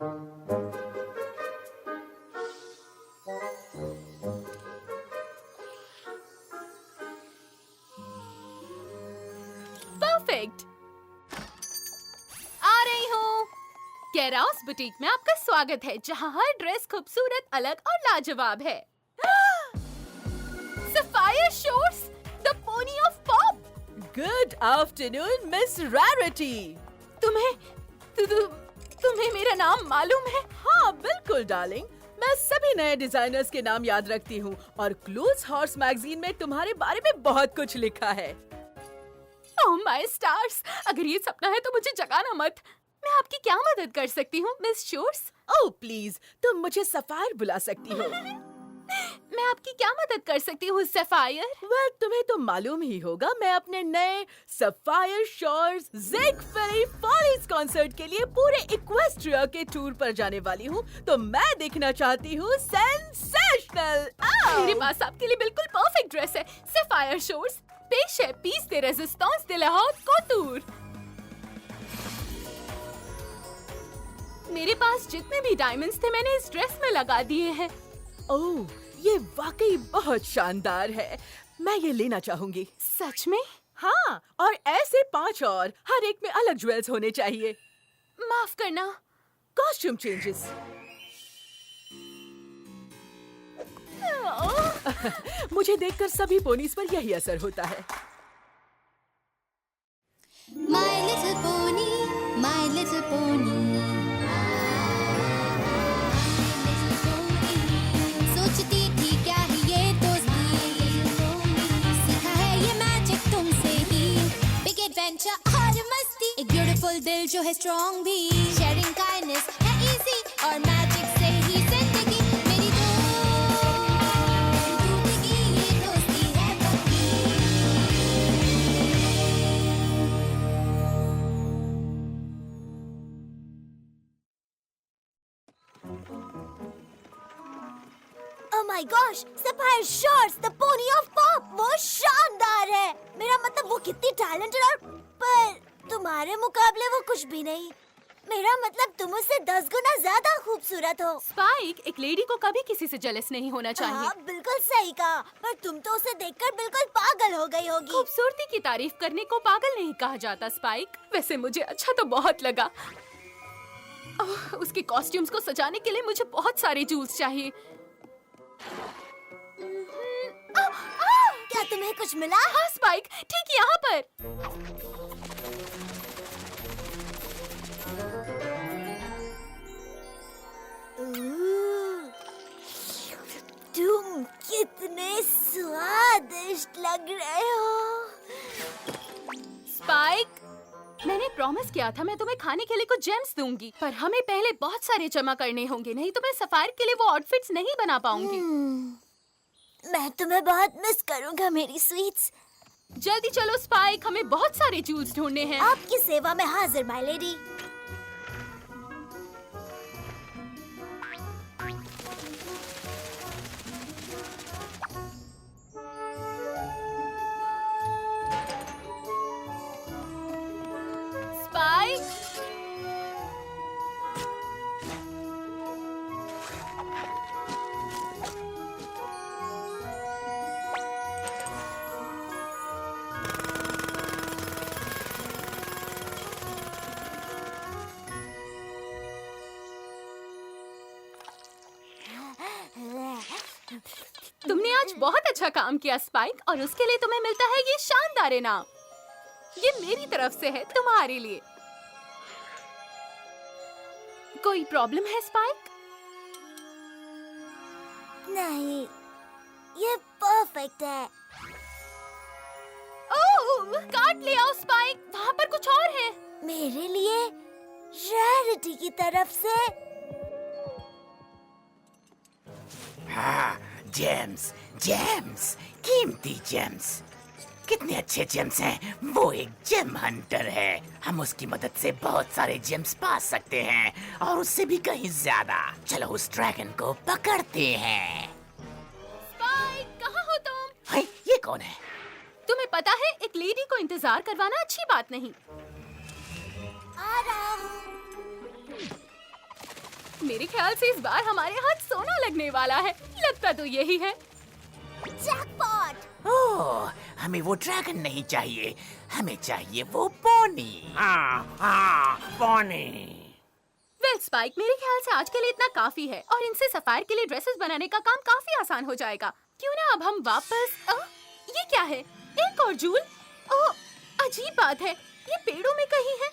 Perfect. आ रही हूँ। केराउस boutique में आपका स्वागत है, जहाँ हर ड्रेस खूबसूरत, अलग और लाजवाब है। Sapphire Shores, the Pony of Pop. Good afternoon Miss Rarity. तुम्हें मेरा नाम मालूम है? हाँ बिल्कुल डार्लिंग, मैं सभी नए डिजाइनर्स के नाम याद रखती हूँ और क्लूज हॉर्स मैगजीन में तुम्हारे बारे में बहुत कुछ लिखा है। ओह माय स्टार्स, अगर ये सपना है तो मुझे जगाना मत। मैं आपकी क्या मदद कर सकती हूँ मिस शोर्स? ओह प्लीज, तुम मुझे सफायर बुला सकती हो। मैं आपकी क्या मदद कर सकती हूँ सफायर? वेल, तुम्हें तो मालूम ही होगा, मैं अपने नए सफायर शोर्स ज़िगफिली फॉलीज कॉन्सर्ट के लिए पूरे इक्वेस्ट्रिया के टूर पर जाने वाली हूँ, तो मैं देखना चाहती हूँ सेंसेशनल। मेरे पास आपके लिए बिल्कुल परफेक्ट ड्रेस है। सफायर शोर्स, पेश है पीस दे रेजिस्टेंस दे लाहौर कोटूर। मेरे पास जितने भी डायमंड्स थे मैंने इस ड्रेस में लगा दिए हैं। ओह, ये वाकई बहुत शानदार है। मैं ये लेना चाहूंगी। सच में? हाँ, और ऐसे 5 और, हर एक में अलग ज्वेल्स होने चाहिए। माफ करना। Costume changes. मुझे देखकर सभी पोनीज पर यही असर होता है। My little pony, my little pony. सोचती थी क्या ही ये दोस्ती, सीखा है ये मैजिक तुमसे ही। बिग एडवेंचर और मस्ती, एक ब्यूटीफुल दिल जो है स्ट्रॉन्ग भी। शेयरिंग काइंडनेस है इजी और मैजिक से ही जिंदगी मेरी जिंदगी ये दोस्ती है पक्की। Oh my gosh, Sapphire Shores, the Pony of Pop, वो शानदार है। मेरा मतलब वो कितनी टैलेंटेड और पर तुम्हारे मुकाबले वो कुछ भी नहीं। मेरा मतलब तुम उससे 10 गुना ज्यादा खूबसूरत हो। स्पाइक, एक लेडी को कभी किसी से जेलस नहीं होना चाहिए। हाँ, बिल्कुल सही कहा, पर तुम तो उसे देखकर बिल्कुल पागल हो गई होगी। खूबसूरती की तारीफ करने को पागल नहीं कहा जाता स्पाइक। वैसे मुझे अच्छा तो बहुत लगा। उसके कॉस्ट्यूम्स को सजाने के लिए मुझे बहुत सारे जूल्स चाहिए। क्या तुम्हें कुछ मिला? हाँ स्पाइक, ठीक यहाँ पर। तुम कितने स्वादिष्ट लग रहे हो। स्पाइक, मैंने प्रॉमिस किया था मैं तुम्हें खाने के लिए कुछ जेम्स दूंगी, पर हमें पहले बहुत सारे जमा करने होंगे, नहीं तो मैं सफायर के लिए वो आउटफिट्स नहीं बना पाऊंगी। मैं तुम्हें बहुत मिस करूंगा मेरी स्वीट्स। जल्दी चलो स्पाइक, हमें बहुत सारे जूल्स ढूंढने हैं। आपकी सेवा में हाजिर माय लेडी। स्पाइक, तुमने आज बहुत अच्छा काम किया स्पाइक, और उसके लिए तुम्हें मिलता है ये शानदार इनाम। ये मेरी तरफ से है तुम्हारे लिए। कोई प्रॉब्लम है स्पाइक? नहीं, ये परफेक्ट है। ओह, कार्ड ले आओ स्पाइक, वहाँ पर कुछ और है। मेरे लिए रैरिटी की तरफ से। हाँ, जेम्स, जेम्स, कीमती जेम्स। कितने अच्छे जेम्स हैं। वो एक जेम हंटर है। हम उसकी मदद से बहुत सारे जेम्स पा सकते हैं और उससे भी कहीं ज्यादा। चलो उस ड्रैगन को पकड़ते हैं। स्पाइक, कहाँ हो तुम? हाय, ये कौन है? तुम्हें पता है एक लेडी को इंतजार करवाना अच्छी बात नहीं। आ रहा हूँ। मेरे ख्याल से इस बार हमारे हाथ सोना लगने वाला है। लगता तो यही है। जैकपॉट। ओह, हमें वो ड्रैगन नहीं चाहिए, हमें चाहिए वो पोनी। हाँ, पोनी। वेल स्पाइक, मेरे ख्याल से आज के लिए इतना काफी है और इनसे सफायर के लिए ड्रेसेस बनाने का काम काफी आसान हो जाएगा। क्यों ना अब हम वापस ये क्या है? एक और जूल? ओह, अजीब बात है, ये पेड़ों में कहीं है।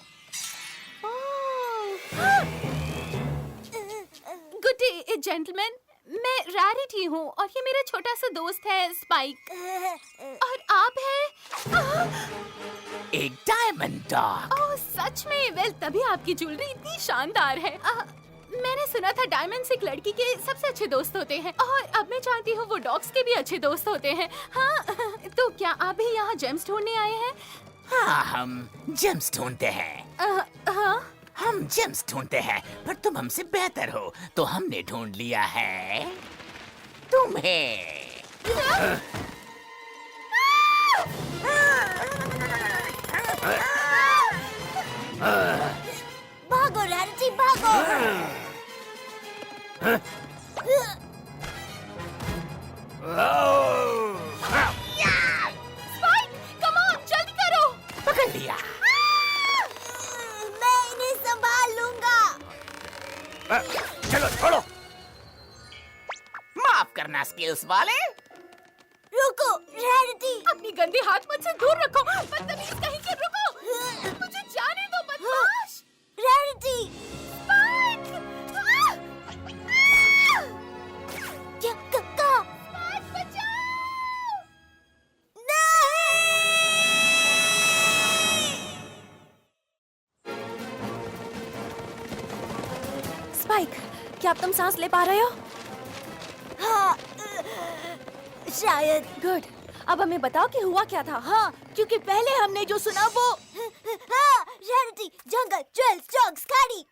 गुड डे जेंटलमैन, मैं रैरिटी हूँ और ये मेरा छोटा सा दोस्त है स्पाइक। और आप हैं एक डायमंड डॉग। ओह सच में? वेल तभी आपकी ज्वेलरी इतनी शानदार है। मैंने सुना था डायमंड्स एक लड़की के सबसे अच्छे दोस्त होते हैं और अब मैं जानती हूँ वो डॉग्स के भी अच्छे दोस्त होते हैं। हाँ, तो क्या आप भी यहाँ जेम्स ढूंढने आए हैं? हाँ, हम जेम्स ढूंढते हैं। हाँ? हम जेम्स ढूंढते हैं, पर तुम हमसे बेहतर हो, तो हमने ढूंढ लिया है तुम्हें। भागो रैरिटी, भागो। स्पाइक, कम ऑन, जल्दी करो। पकड़ लिया। मैं इन्हें संभाल लूंगा। चलो छोड़ो। माफ करना स्किल्स वाले। रुको रैरिटी। अपनी गंदे हाथ मुझसे दूर रखो। बदतमीज कहीं के, रुको। मुझे जाने दो बदमाश। रैरिटी। स्पाइक! क्या कक्का? स्पाइक बचाओ! स्पाइक, क्या अब तुम सांस ले पा रहे हो? हाँ, शायद। गुड। अब हमें बताओ कि हुआ क्या था। हाँ, क्योंकि पहले हमने जो सुना वो हाँ, रैरिटी, जंगल, ज्वेल्स, डॉग्स, खाड़ी।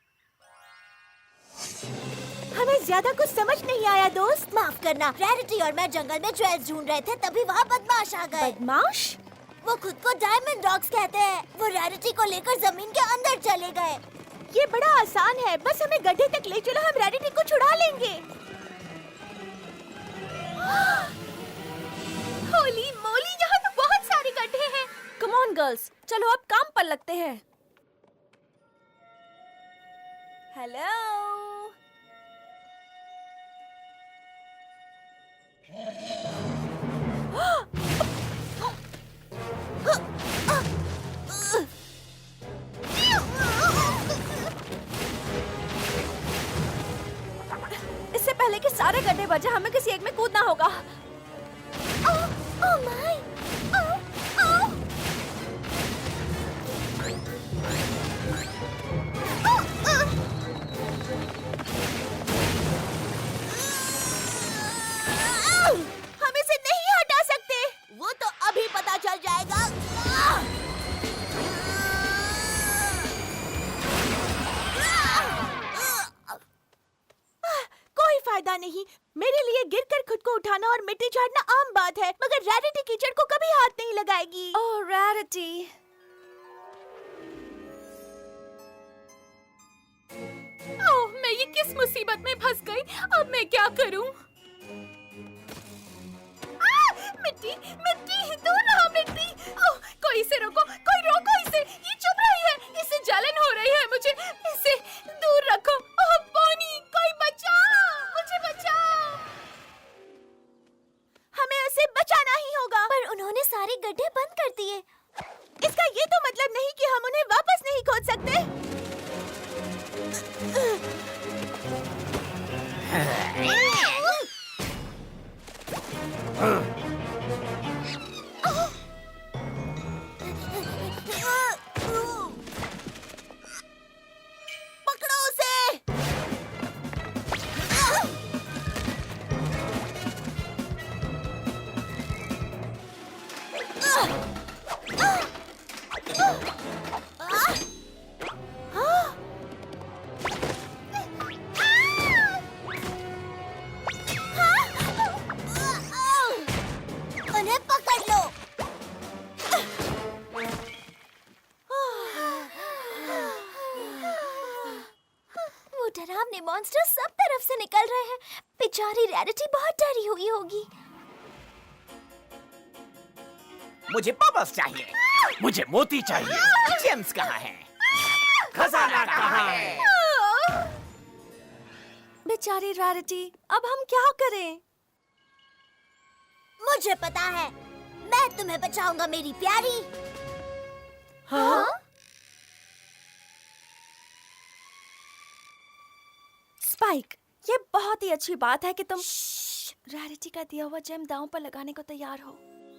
हमें ज्यादा कुछ समझ नहीं आया दोस्त। माफ करना, रैरिटी और मैं जंगल में ज्वेल्स ढूंढ रहे थे, तभी वहाँ बदमाश आ गए। बदमाश? वो खुद को डायमंड डॉग्स कहते हैं। वो रैरिटी को लेकर जमीन के अंदर चले गए। ये बड़ा आसान है, बस हमें गड्ढे तक ले चलो, हम रैरिटी को छुड़ा लेंगे। होली मोली, यहाँ तो बहुत सारे गड्ढे हैं। कम ऑन गर्ल्स, चलो अब काम पर लगते हैं। हेलो। इससे पहले कि सारे गड्ढे बचे, हमें किसी एक में कूदना होगा। Oh my! हम इसे नहीं हटा सकते। वो तो अभी पता चल जाएगा। कोई फायदा नहीं। मेरे लिए गिरकर खुद को उठाना और मिट्टी झाड़ना आम बात है, मगर रैरिटी कीचड़ को कभी हाथ नहीं लगाएगी। ओह रैरिटी। ओह, मैं ये किस मुसीबत में फंस गई? अब मैं क्या करूं? मिट्टी, मिट्टी, दूर रहो मिट्टी। ओह, कोई इसे रोको, कोई रोको इसे। ये चुप रही है, इसे जलन हो रही है। मुझे इसे दूर रखो। ओह पोनी, कोई बचाओ, मुझे बचाओ। हमें उसे बचाना ही होगा। पर उन्होंने सारे गड्ढे बंद कर दिए। इसका ये तो मतलब नहीं कि हम उन्हें वापस नहीं खोद सकते। डरावने मॉन्स्टर सब तरफ से निकल रहे हैं। बेचारी रैरिटी बहुत डरी हुई होगी। मुझे बबल्स चाहिए, मुझे मोती चाहिए। जेम्स कहाँ है? खजाना कहाँ है? बेचारी रैरिटी, अब हम क्या करें? मुझे पता है, मैं तुम्हें बचाऊंगा मेरी प्यारी। हाँ? स्पाइक, ये बहुत ही अच्छी बात है कि तुम रैरिटी का दिया हुआ जेम दांव पर लगाने को तैयार हो।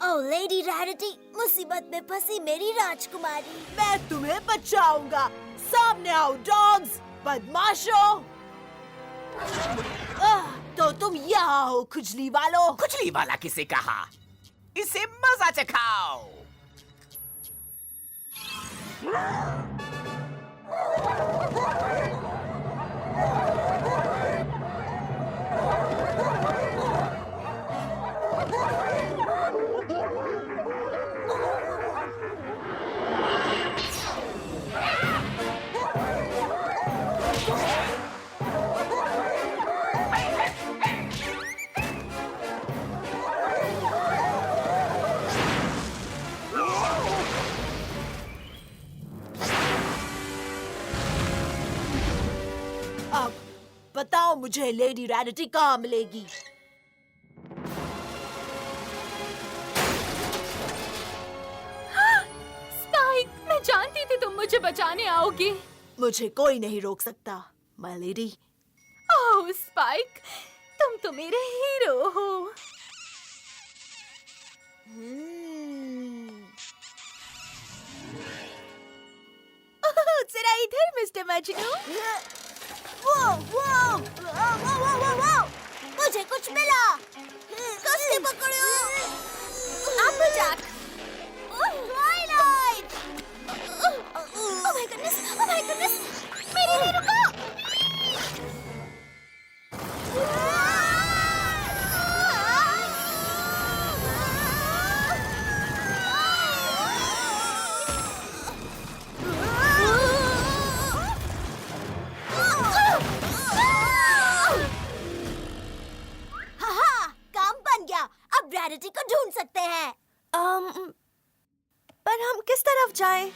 ओह लेडी रैरिटी, मुसीबत में फंसी मेरी राजकुमारी। मैं तुम्हें बचाऊंगा। सामने आओ डॉग्स, बदमाशों। तो तुम यहाँ हो खुजली वालों। खुजली वाला किसे कहा? इसे मजा चखाओ। अब बताओ मुझे लेडी रैरिटी कहाँ मिलेगी? स्पाइक, मैं जानती थी तुम मुझे बचाने आओगे। मुझे कोई नहीं रोक सकता, माय लेडी। ओह स्पाइक, तुम तो मेरे हीरो हो। जरा इधर मिस्टर मजनू। वो मुझे कुछ मिला। कसके पकड़ो। Applejack. Twilight. Oh my goodness, oh my goodness. मेरे लिए रुको। काम बन गया। अब रैरिटी को ढूंढ सकते हैं। पर हम किस तरफ जाएं?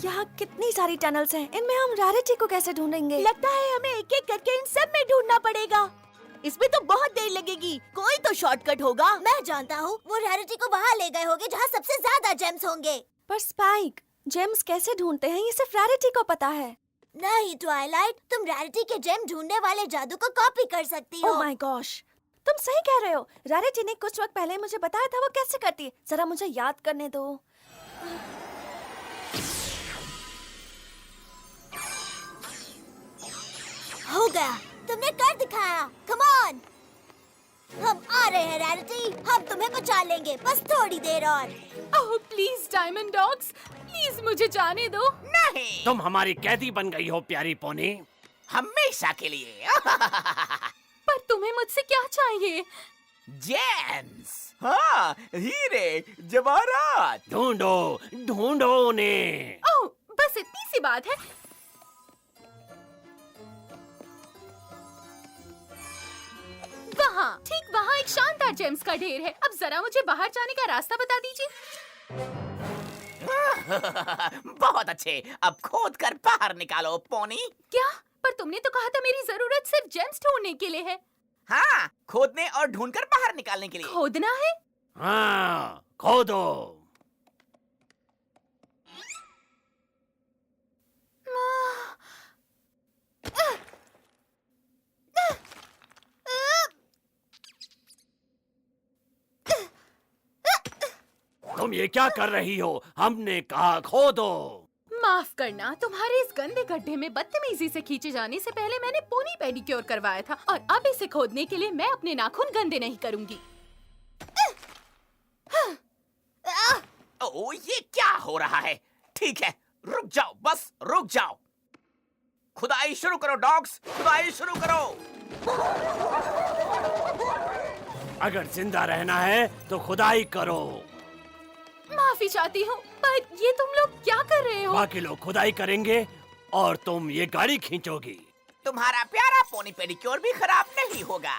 यहाँ कितनी सारी टनल्स हैं, इनमें हम रैरिटी को कैसे ढूंढेंगे? लगता है हमें एक एक करके इन सब में ढूंढना पड़ेगा। इसमें तो बहुत देर लगेगी। कोई तो शॉर्टकट होगा। मैं जानता हूँ, वो रैरिटी को वहाँ ले गए होंगे जहाँ सबसे ज्यादा जेम्स होंगे। पर स्पाइक, जेम्स कैसे ढूंढते हैं ये सिर्फ रैरिटी को पता है। नहीं ट्वाइलाइट, तुम रैरिटी के जेम ढूंढने वाले जादू को कॉपी कर सकती हो। ओह माय गॉश, तुम सही कह रहे हो। रैरिटी ने कुछ वक्त पहले मुझे बताया था वो कैसे करती है। जरा मुझे याद करने दो। हो गया, तुमने कर दिखाया। कम ऑन, हम आ रहे हैं रैरिटी। हम तुम्हें बचा लेंगे, बस थोड़ी देर और। Oh please diamond dogs, please मुझे जाने दो। नहीं, तुम हमारी कैदी बन गई हो प्यारी पोनी। हमेशा के लिए। पर तुम्हें मुझसे क्या चाहिए? जेम्स, हाँ, हीरे जवाहरात। ढूंढो ढूंढो उन्हें। ओह बस इतनी सी बात है। वहाँ, ठीक वहाँ एक शानदार जेम्स का ढेर है। अब जरा मुझे बाहर जाने का रास्ता बता दीजिए। बहुत अच्छे, अब खोद कर बाहर निकालो पोनी। क्या? पर तुमने तो कहा था मेरी जरूरत सिर्फ जेम्स ढूंढने के लिए है। हाँ, खोदने और ढूंढकर बाहर निकालने के लिए। खोदना है? हाँ, खोदो। तुम ये क्या कर रही हो? हमने कहा खोदो। माफ करना, तुम्हारे इस गंदे गड्ढे में बदतमीजी से खींचे जाने से पहले मैंने पोनी पेडिक्योर करवाया था और अब इसे खोदने के लिए मैं अपने नाखून गंदे नहीं करूंगी। ओ, ये क्या हो रहा है? ठीक है, रुक जाओ, बस रुक जाओ। खुदाई शुरू करो डॉग्स, खुदाई शुरू करो। अगर जिंदा रहना है तो खुदाई करो। माफी चाहती हूँ, पर ये तुम लोग क्या कर रहे हो? बाकी लोग खुदाई करेंगे और तुम ये गाड़ी खींचोगी। तुम्हारा प्यारा पोनी पेडिक्योर भी खराब नहीं होगा।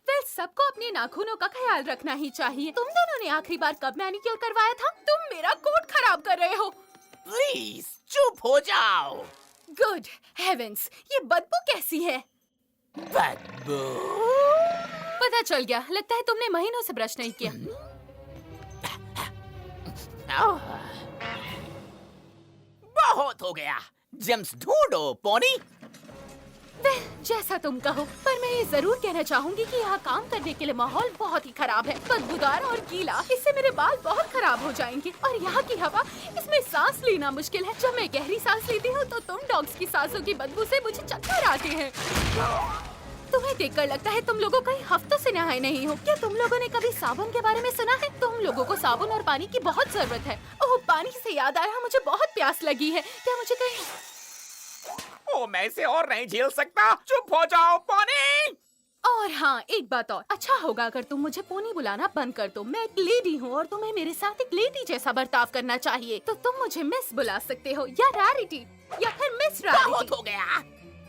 वेल, सबको अपने नाखूनों का ख्याल रखना ही चाहिए। तुम दोनों ने आखिरी बार कब मैनिक्योर करवाया था? तुम मेरा कोट खराब कर रहे हो। प्लीज चुप हो जाओ। गुड हेवेंस, ये बदबू कैसी है? बदबू। पता चल गया, लगता है तुमने महीनों से ब्रश नहीं किया। बहुत हो गया। जेम्स ढूंढो पोनी। वेल, जैसा तुम कहो, पर मैं ये जरूर कहना चाहूंगी कि यहाँ काम करने के लिए माहौल बहुत ही खराब है, बदबूदार और गीला। इससे मेरे बाल बहुत खराब हो जाएंगे और यहाँ की हवा, इसमें सांस लेना मुश्किल है। जब मैं गहरी सांस लेती हूँ तो तुम डॉग्स की सांसों की बदबू से मुझे चक्कर आते हैं। तुम्हें देखकर लगता है तुम लोगों कई हफ्तों से नहाए नहीं हो। क्या तुम लोगों ने कभी साबुन के बारे में सुना है? तुम लोगों को साबुन और पानी की बहुत जरूरत है। ओह, पानी से याद आया, मुझे बहुत प्यास लगी है। क्या मुझे कहीं... ओ, मैं इसे और नहीं झेल सकता। चुप हो जाओ पोनी। और हाँ, एक बात और, अच्छा होगा अगर तुम मुझे पोनी बुलाना बंद कर दो। मैं एक लेडी हूँ और तुम्हें मेरे साथ एक लेडी जैसा बर्ताव करना चाहिए। तो तुम मुझे मिस बुला सकते हो, या रैरिटी, या फिर मिस बहुत रैरिटी। हो गया।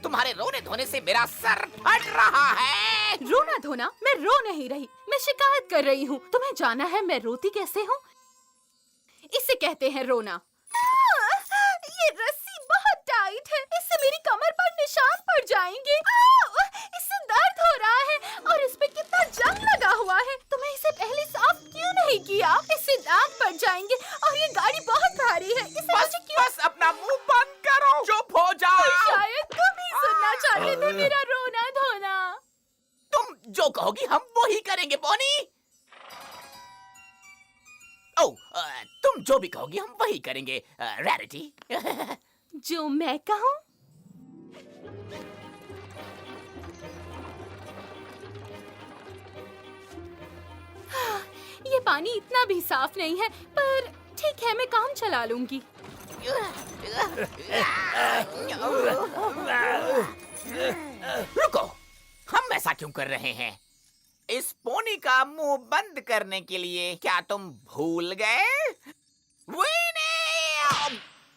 तुम्हारे रोने धोने से मेरा सर फट रहा है। रोना धोना? मैं रो नहीं रही, मैं शिकायत कर रही हूँ। तुम्हें जाना है मैं रोती कैसे हूँ? इसे कहते हैं रोना। ये रस्सी बहुत टाइट है, इससे मेरी कमर पर निशान पड़ जाएंगे। इससे दर्द हो रहा है और इस पे कितना जंग लगा हुआ है। तुम्हें इसे पहले साफ क्यों नहीं किया? इससे दाग पड़ जाएंगे और ये गाड़ी बहुत भारी है। इसे बस अपना मुंह बंद करो। चुप हो जाओ। शायद तुम ही सुनना चाहते थे मेरा रोना धोना। तुम जो कहोगी हम वो ही करेंगे पोनी। तुम जो भी कहोगी हम वही करेंगे रैरिटी। जो मैं कहूँ? ये पानी इतना भी साफ नहीं है, पर ठीक है, मैं काम चला लूंगी। रुको, हम ऐसा क्यों कर रहे हैं? इस पोनी का मुंह बंद करने के लिए क्या तुम भूल गए?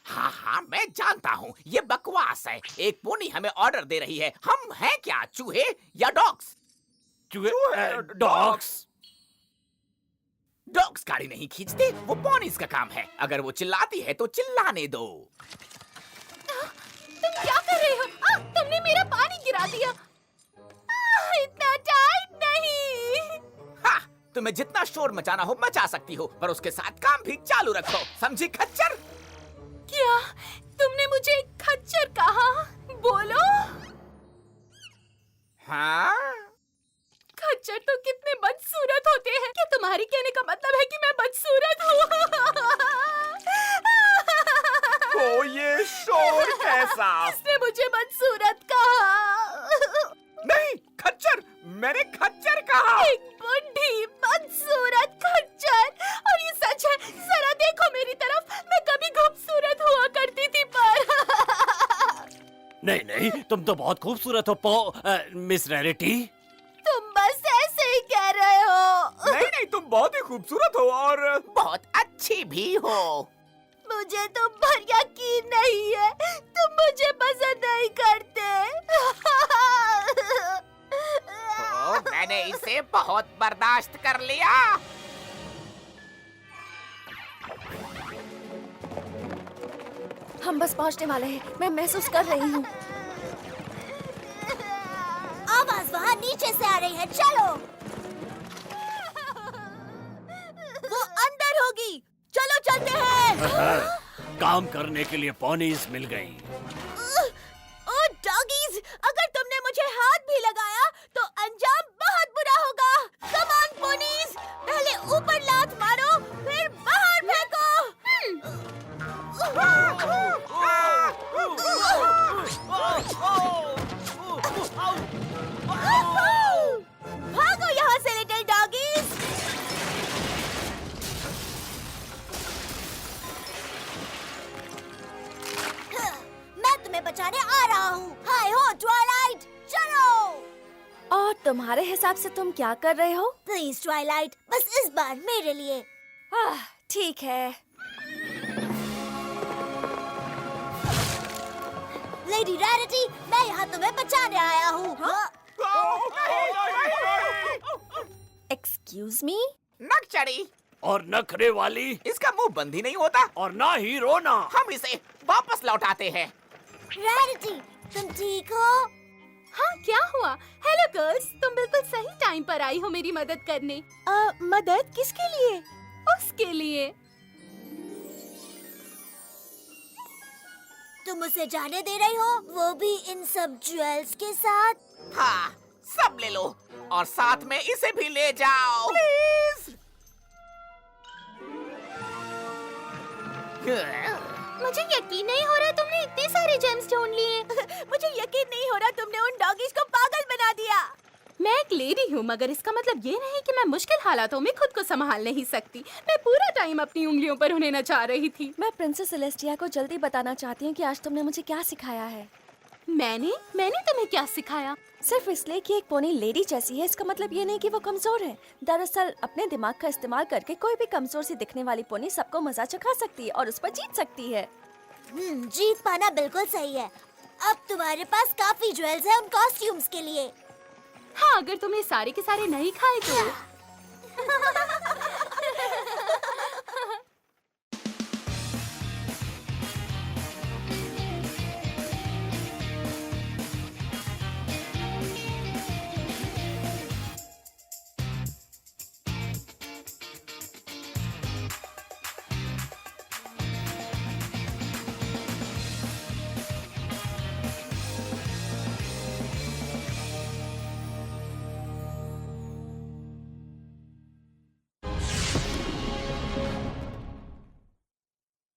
हाँ हाँ, मैं जानता हूँ ये बकवास है। एक पोनी हमें ऑर्डर दे रही है। हम हैं क्या, चूहे या डॉग्स? डॉग्स। डॉग्स गाड़ी नहीं खींचते, वो पोनीज का काम है। अगर वो चिल्लाती है तो चिल्लाने दो। तुम क्या कर रहे हो? तुमने मेरा पानी गिरा दिया। इतना टाइट नहीं। हाँ, तुम्हें जितना शोर मचाना हो मचा सकती हो, पर उसके साथ काम भी चालू रखो, समझी खच्चर? क्या तुमने मुझे खच्चर कहा? बोलो। हाँ? खच्चर तो कितने बदसूरत होते हैं। क्या तुम्हारी कहने का मतलब है कि मैं बदसूरत हूँ? ओ, ये शोर कैसा? इसने मुझे बदसूरत कहा। नहीं, खच्चर, मैंने खच्चर कहा। एक बुढ़ी बदसूरत खच्चर। और ये सच है, जरा देखो मेरी तरफ। मैं कभी खूबसूरत हुआ करती थी, पर नहीं नहीं, तुम तो बहुत खूबसूरत हो मिस रैरिटी। तुम बस ऐसे ही कह रहे हो। नहीं नहीं, तुम बहुत ही खूबसूरत हो और बहुत अच्छी भी हो। मुझे तुम पर यकीन नहीं है। तुम मुझे पसंद नहीं करते। मैंने इसे बहुत बर्दाश्त कर लिया। हम बस पहुंचने वाले हैं, मैं महसूस कर रही हूँ। आवाज वहाँ नीचे से आ रही है, चलो। वो अंदर होगी, चलो चलते हैं। काम करने के लिए पोनीज मिल गई। ओ डॉगीज, अगर तुमने मुझे हाथ भी लगाया तो अंजाम बहुत बुरा होगा। कम ऑन पोनीज, पहले ऊपर लात मारो, फिर बाहर फेंको। भागो यहाँ से लिटिल डॉगीज। तुम्हारे हिसाब से तुम क्या कर रहे हो? प्लीज ट्वाइलाइट, बस इस बार मेरे लिए। ठीक है। लेडी रैरिटी, मैं यहाँ तुम्हें बचाने आया हूँ। Excuse me? नक चढ़ी, और नखरे वाली, इसका मुंह बंद ही नहीं होता। और ना ही रोना। हम इसे वापस लौटाते हैं। रैरिटी, तुम ठीक हो? हाँ, क्या हुआ? हेलो गर्ल्स, तुम बिल्कुल सही टाइम पर आई हो मेरी मदद करने। मदद किसके लिए? उसके लिए। तुम उसे जाने दे रही हो, वो भी इन सब ज्वेल्स के साथ? हाँ, सब ले लो और साथ में इसे भी ले जाओ प्लीज। मुझे यकीन नहीं हो रहा तुमने इतने सारे जेम्स ढूंढ लिए। मुझे यकीन नहीं हो रहा तुमने उन डॉगीज को पागल बना दिया। मैं एक लेडी हूँ, मगर इसका मतलब ये नहीं कि मैं मुश्किल हालातों में खुद को संभाल नहीं सकती। मैं पूरा टाइम अपनी उंगलियों पर उन्हें नचा रही थी। मैं प्रिंसेस सेलेस्टिया को जल्दी बताना चाहती हूँ कि आज तुमने मुझे क्या सिखाया है। मैंने तुम्हें क्या सिखाया? सिर्फ इसलिए कि एक पोनी लेडी जैसी है, इसका मतलब ये नहीं कि वो कमजोर है। दरअसल अपने दिमाग का इस्तेमाल करके कोई भी कमजोर सी दिखने वाली पोनी सबको मजा चखा सकती है और उस पर जीत सकती है। जीत पाना बिल्कुल सही है। अब तुम्हारे पास काफी ज्वेल्स हैं उन कॉस्ट्यूम्स के लिए। हाँ, अगर तुमने सारे के सारे नहीं खाए तो।